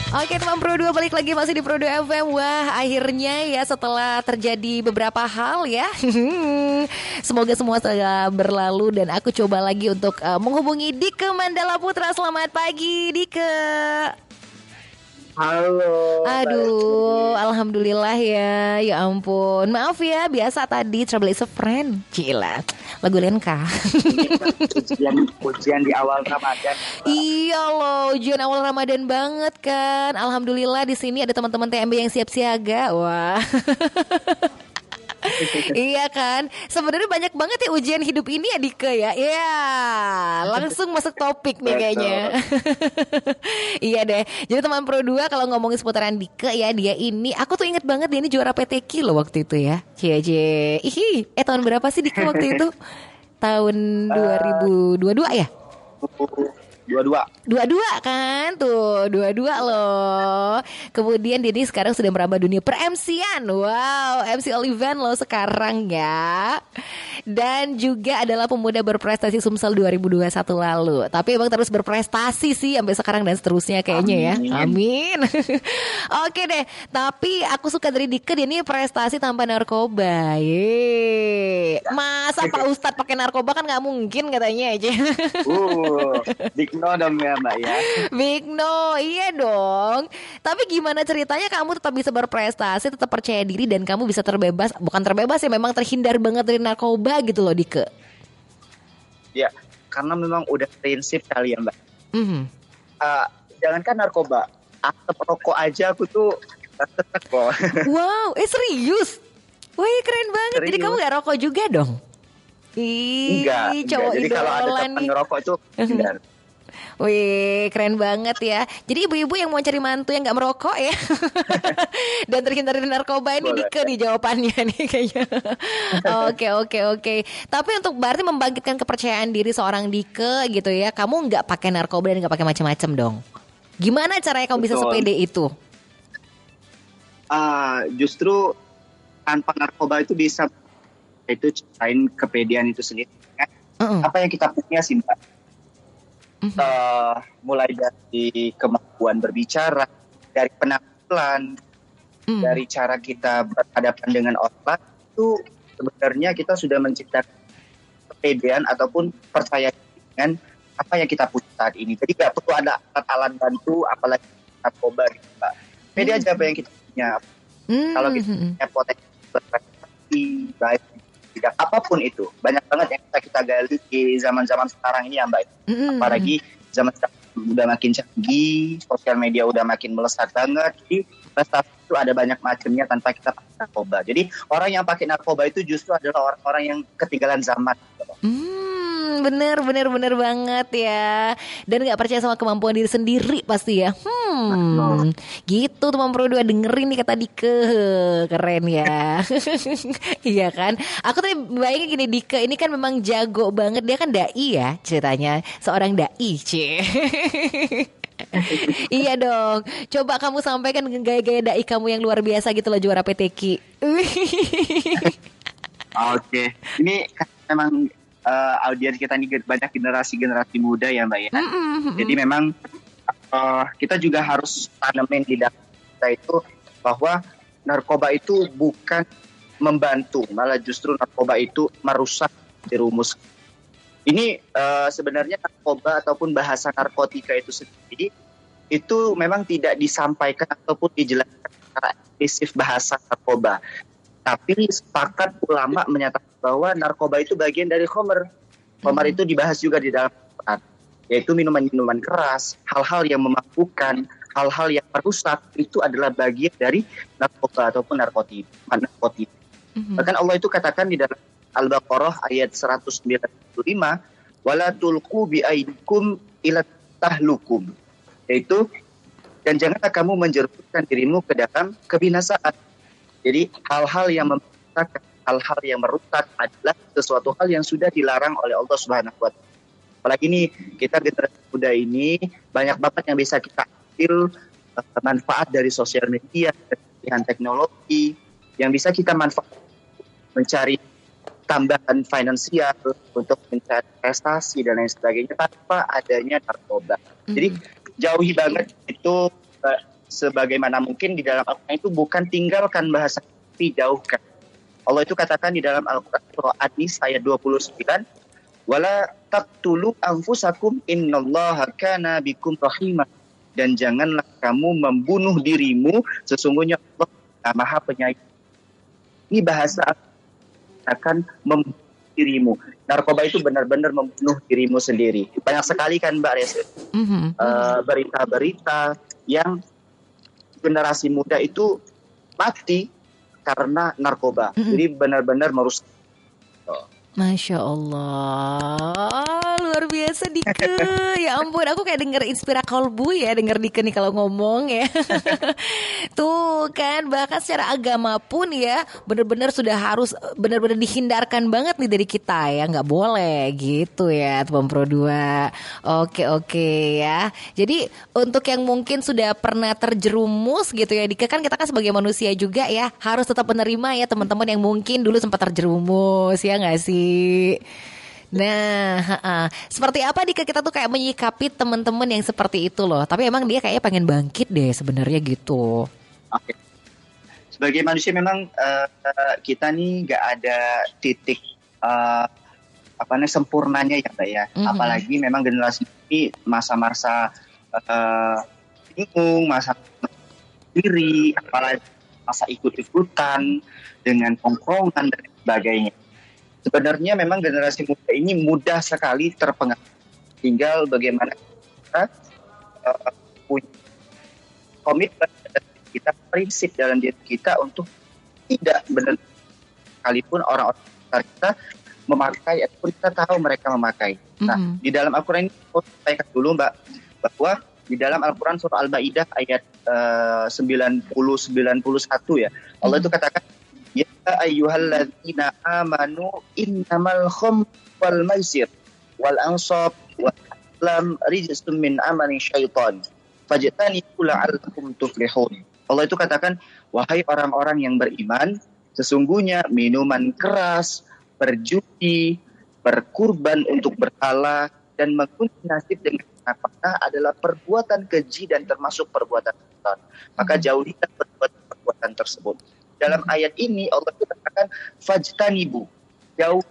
Oke teman Pro 2 balik lagi masih di Pro 2 FM. Wah akhirnya ya setelah terjadi beberapa hal ya semoga semua sudah berlalu. Dan aku coba lagi untuk menghubungi Dike Mandala Putra. Selamat pagi Dike. Halo. Aduh, alhamdulillah ya. Ya ampun, maaf ya. Biasa tadi Trouble is a Friend. Cila, lagu Lenka. Ujian di awal Ramadan. Iya loh, ujian awal Ramadan banget kan. Alhamdulillah di sini ada teman-teman TMB yang siap siaga. Wah. Iya kan. Sebenarnya banyak banget ya ujian hidup ini ya Dike ya. Iya. Langsung masuk topik nih kayaknya. Iya deh. Jadi teman Pro 2 kalau ngomongin seputaran Dike ya, dia ini aku tuh inget banget dia ini juara PTQ loh waktu itu ya. Cie. Tahun berapa sih Dike waktu itu? Tahun 2022 ya? 22 kan tuh 22 loh. Kemudian Dini sekarang sudah merambah dunia per-MC-an. Wow, MC all event loh sekarang ya. Dan juga adalah pemuda berprestasi Sumsel 2021 lalu. Tapi emang terus berprestasi sih sampai sekarang dan seterusnya kayaknya. Amin. Ya amin. Oke deh. Tapi aku suka dari Dike, dia ini prestasi tanpa narkoba. Masa Pak Ustadz pakai narkoba kan gak mungkin katanya aja. Big no dong ya Mbak ya. Big no, iya dong. Tapi gimana ceritanya kamu tetap bisa berprestasi, tetap percaya diri dan kamu bisa terbebas. Bukan terbebas ya, memang terhindar banget dari narkoba gitu loh Dike. Ya, karena memang udah prinsip kali ya Mbak. Jangankan narkoba, asap rokok aja aku tuh tetap kok. Wow, serius? Wih keren banget. Serius? Jadi kamu gak rokok juga dong? Enggak. Jadi kalau ada teman ngerokok itu hindar. Wih keren banget ya. Jadi ibu-ibu yang mau cari mantu yang gak merokok ya dan terhindar dari narkoba ini Dike nih jawabannya nih kayaknya. Oke. Tapi untuk berarti membangkitkan kepercayaan diri seorang Dike gitu ya, kamu gak pakai narkoba dan gak pakai macam-macam dong. Gimana caranya kamu bisa sepede itu? Justru tanpa narkoba itu bisa itu ciptain kepedean itu sendiri kan? Apa yang kita punya sih Mbak? Mulai dari kemampuan berbicara, dari penampilan, dari cara kita berhadapan dengan orang itu sebenarnya kita sudah menciptakan kepedean ataupun percaya dengan apa yang kita punya saat ini. Jadi gak perlu ada alat-alat bantu apalagi narkoba gitu Mbak. Pede aja apa yang kita punya. Kalau kita punya potensi berprestasi baik tidak apapun itu, banyak banget yang kita gali di zaman-zaman sekarang ini ya Mbak. Apalagi zaman sekarang udah makin canggih, sosial media udah makin melesat banget. Jadi prestasi itu ada banyak macamnya tanpa kita pakai narkoba. Jadi orang yang pakai narkoba itu justru adalah orang-orang yang ketinggalan zaman. Bener banget ya. Dan gak percaya sama kemampuan diri sendiri pasti ya. Gitu teman Pro 2, dengerin nih kata Dike. Keren ya. Iya kan. Aku tadi bayangin gini, Dike ini kan memang jago banget. Dia kan dai ya ceritanya. Seorang dai. Iya dong. Coba kamu sampaikan gaya-gaya dai kamu yang luar biasa gitu loh, juara PTQ. Oke. Ini memang audiens kita ini banyak generasi muda ya Mbak ya. Jadi memang kita juga harus tanamin di dalam kita itu bahwa narkoba itu bukan membantu, malah justru narkoba itu merusak dirumus. Ini sebenarnya narkoba ataupun bahasa narkotika itu sendiri itu memang tidak disampaikan ataupun dijelaskan secara eksplisit bahasa narkoba. Tapi sepakat ulama menyatakan bahwa narkoba itu bagian dari khamr. Khamr itu dibahas juga di dalam Quran, yaitu minuman-minuman keras, hal-hal yang memabukkan, hal-hal yang merusak itu adalah bagian dari narkoba ataupun narkotik. Bahkan Allah itu katakan di dalam Al-Baqarah ayat 195, wala tulqu bi aidikum ila tahlukum, yaitu dan janganlah kamu menjerumuskan dirimu ke dalam kebinasaan. Jadi hal-hal yang merusak, hal-hal yang merusak adalah sesuatu hal yang sudah dilarang oleh Allah Subhanahu wa Ta'ala. Apalagi ini kita generasi muda ini banyak banget yang bisa kita ambil manfaat dari sosial media, dari teknologi yang bisa kita manfaatkan mencari tambahan finansial untuk mencari prestasi dan lain sebagainya tanpa adanya narkoba. Jadi jauhi banget itu sebagaimana mungkin di dalam Al-Quran itu bukan tinggalkan bahasa, tapi jauhkan. Allah itu katakan di dalam Al-Quran surah An-Nisa ayat 29, wala taqtulu anfusakum innallaha kana bikum rahimah. Dan janganlah kamu membunuh dirimu, sesungguhnya Allah Maha Penyayang. Ini bahasa akan membunuh dirimu. Narkoba itu benar-benar membunuh dirimu sendiri. Banyak sekali kan Mbak Resi, berita-berita yang generasi muda itu mati karena narkoba. Jadi benar-benar merusak. Masya Allah, luar biasa Dike. Ya ampun, aku kayak denger Inspira Kolbu ya, denger Dike nih kalau ngomong ya. Tuh kan, bahkan secara agama pun ya benar-benar sudah harus benar-benar dihindarkan banget nih dari kita ya, nggak boleh gitu ya, Tuan Pro 2. Oke ya. Jadi untuk yang mungkin sudah pernah terjerumus gitu ya, Dike, kan kita kan sebagai manusia juga ya harus tetap menerima ya teman-teman yang mungkin dulu sempat terjerumus ya nggak sih? Nah, seperti apa Dika kita tuh kayak menyikapi teman-teman yang seperti itu loh. Tapi emang dia kayaknya pengen bangkit deh sebenarnya gitu. Oke. Sebagai manusia memang kita nih nggak ada titik sempurnanya ya Mbak ya. Apalagi memang generasi ini masa-masa bingung, masa diri, apalagi masa ikut-ikutan dengan tongkrongan dan sebagainya. Sebenarnya memang generasi muda ini mudah sekali terpengaruh. Tinggal bagaimana kita punya komitmen kita, prinsip dalam diri kita untuk tidak benar sekalipun orang-orang sekitar kita memakai ataupun kita tahu mereka memakai. Nah, di dalam Al-Quran ini saya sampaikan dulu Mbak, bahwa di dalam Al-Quran surah Al-Maidah ayat 90-91 ya, Allah itu katakan, ya ayyuhalladzina amanu innamal khamru wal maisir wal ansab wal azlam rijsun min amali syaitan fajtanibu la'allakum tuflihun. Allah itu katakan, wahai orang-orang yang beriman, sesungguhnya minuman keras, berjudi, berkurban untuk berhala, dan mengunci nasib dengan panah adalah perbuatan keji dan termasuk perbuatan syaitan. Maka jauhilah perbuatan tersebut. Dalam ayat ini Allah katakan fajtanibu, jauh.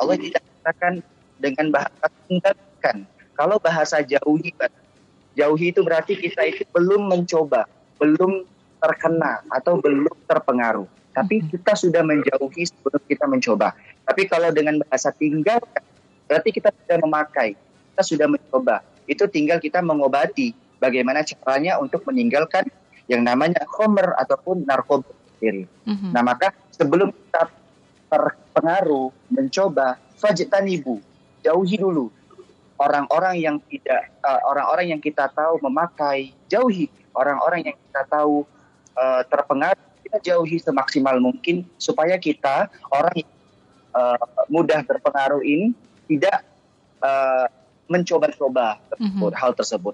Allah tidak katakan dengan bahasa tinggalkan. Kalau bahasa jauhi itu berarti kita itu belum mencoba, belum terkena atau belum terpengaruh. Tapi kita sudah menjauhi sebelum kita mencoba. Tapi kalau dengan bahasa tinggalkan, berarti kita sudah memakai, kita sudah mencoba. Itu tinggal kita mengobati bagaimana caranya untuk meninggalkan yang namanya khamr ataupun narkoba. Nah, maka sebelum kita terpengaruh mencoba, fajtanibu, jauhi dulu orang-orang yang tidak orang-orang yang kita tahu memakai, jauhi orang-orang yang kita tahu terpengaruh, kita jauhi semaksimal mungkin supaya kita orang yang mudah terpengaruh ini tidak mencoba-coba hal tersebut.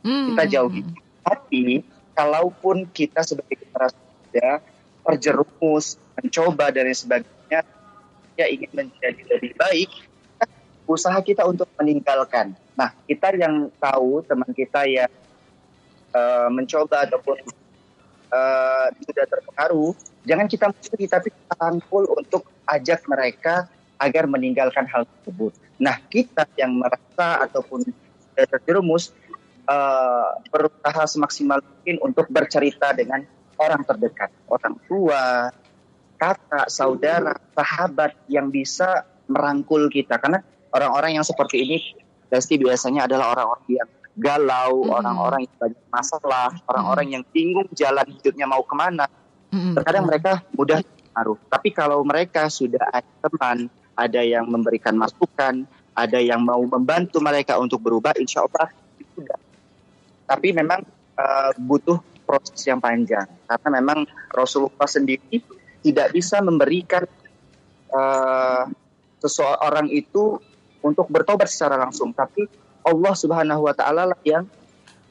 Kita jauhi. Tapi kalaupun kita sebagai generasi ya, terjerumus, mencoba dan sebagainya, ya ingin menjadi lebih baik, usaha kita untuk meninggalkan. Nah, kita yang tahu teman kita yang mencoba ataupun sudah terpengaruh, jangan kita musuhi, tapi kita rangkul untuk ajak mereka agar meninggalkan hal tersebut. Nah, kita yang merasa ataupun terjerumus, berusaha semaksimal mungkin untuk bercerita dengan orang terdekat, orang tua, kakak, saudara, sahabat yang bisa merangkul kita. Karena orang-orang yang seperti ini pasti biasanya adalah orang-orang yang galau, orang-orang yang banyak masalah, orang-orang yang bingung jalan hidupnya mau kemana. Terkadang mereka mudah terpengaruh. Tapi kalau mereka sudah ada teman, ada yang memberikan masukan, ada yang mau membantu mereka untuk berubah, insya Allah itu sudah. Tapi memang butuh proses yang panjang, karena memang Rasulullah sendiri tidak bisa memberikan seseorang itu untuk bertobat secara langsung, tapi Allah Subhanahu wa taala yang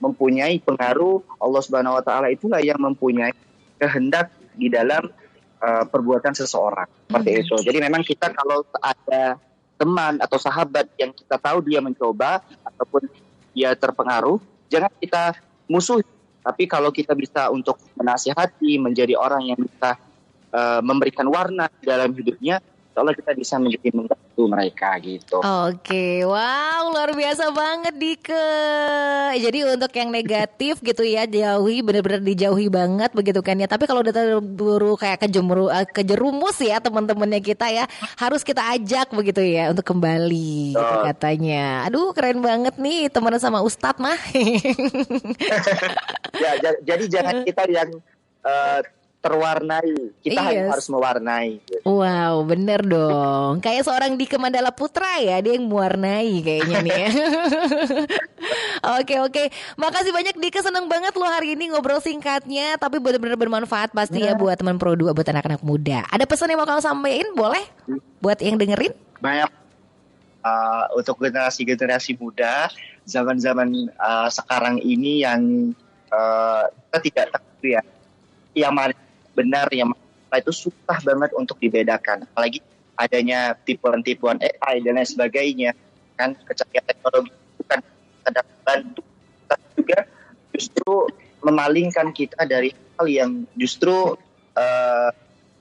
mempunyai pengaruh, Allah Subhanahu wa taala itulah yang mempunyai kehendak di dalam perbuatan seseorang. Seperti itu. Jadi memang kita kalau ada teman atau sahabat yang kita tahu dia mencoba ataupun dia terpengaruh, jangan kita musuh, Tapi kalau kita bisa untuk menasihati, menjadi orang yang bisa memberikan warna dalam hidupnya, insya kita bisa menjadi membantu mereka gitu. Oke, wow, luar biasa banget Dike. Jadi untuk yang negatif gitu ya, jauhi, benar-benar dijauhi banget begitu kan ya. Tapi kalau udah terburu kayak kejerumus ya teman-temannya kita ya, harus kita ajak begitu ya untuk kembali gitu katanya. Aduh, keren banget nih teman sama Ustadz mah. Ya, jadi jangan kita yang terwarnai, kita harus mewarnai. Wow, bener dong. Kayak seorang Dike Mandala Putra ya, dia yang mewarnai kayaknya nih ya. Oke. Makasih banyak Dike, seneng banget lo hari ini ngobrol singkatnya, tapi benar-benar bermanfaat pasti ya buat teman Pro 2, buat anak-anak muda. Ada pesan yang mau kamu sampaikan, boleh? Buat yang dengerin? Banyak. Untuk generasi-generasi muda, zaman-zaman sekarang ini yang kita tidak tahu ya, yang mana benar, yang mana itu susah banget untuk dibedakan. Apalagi adanya tipuan-tipuan AI dan lain sebagainya, kan kecanggihan teknologi bukan tidak bantu, tapi juga justru memalingkan kita dari hal yang justru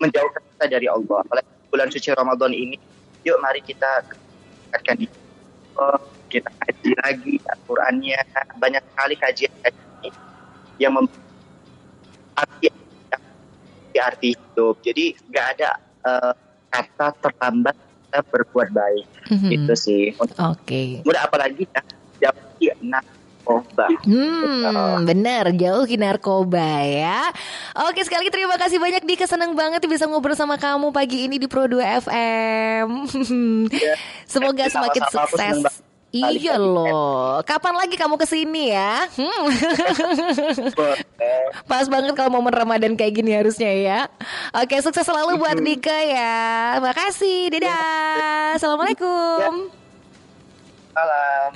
menjauhkan kita dari Allah. Apalagi bulan suci Ramadan ini, yuk mari kita dekatkan diri, kita kaji lagi Al-Qur'annya. Banyak sekali kajian yang arti hidup. Jadi nggak ada kata terlambat kita berbuat baik. Itu sih. Oke. Mudah apalagi jauhi narkoba. Benar, jauhi narkoba ya. Oke, sekali lagi terima kasih banyak Dika, senang banget bisa ngobrol sama kamu pagi ini di Pro 2 FM. Semoga semakin sukses. Iya loh. Kapan lagi kamu kesini ya? Pas banget kalau momen Ramadan kayak gini harusnya ya. Oke, sukses selalu buat Dika ya. Makasih. Dadah. Assalamualaikum. Salam.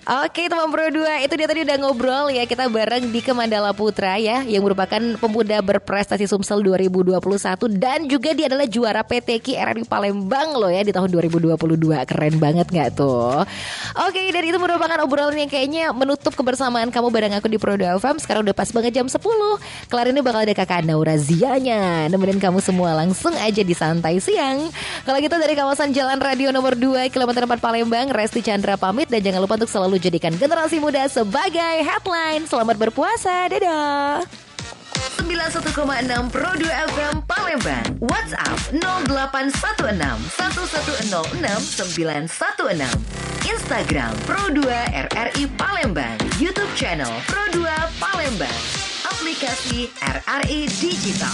Oke teman Pro 2, itu dia tadi udah ngobrol ya kita bareng Dike Mandala Putra ya, yang merupakan pemuda berprestasi Sumsel 2021 dan juga dia adalah juara PTQ RRI Palembang loh ya di tahun 2022. Keren banget gak tuh? Oke, dan itu merupakan obrolan yang kayaknya menutup kebersamaan kamu bareng aku di Pro 2 FM. Sekarang udah pas banget jam 10. Kelar ini bakal ada kakak Naura Zianya nemenin kamu semua langsung aja di Santai Siang. Kalau gitu dari kawasan Jalan Radio nomor 2 kilometer 4 Palembang, Resti Chandra pamit. Dan jangan lupa untuk selalu jadikan generasi muda sebagai headline. Selamat berpuasa, dadah. 91,6 Pro 2 FM Palembang. WhatsApp 0816 1106 916. Instagram Pro 2 RRI Palembang. YouTube channel Pro 2 Palembang. Aplikasi RRI Digital.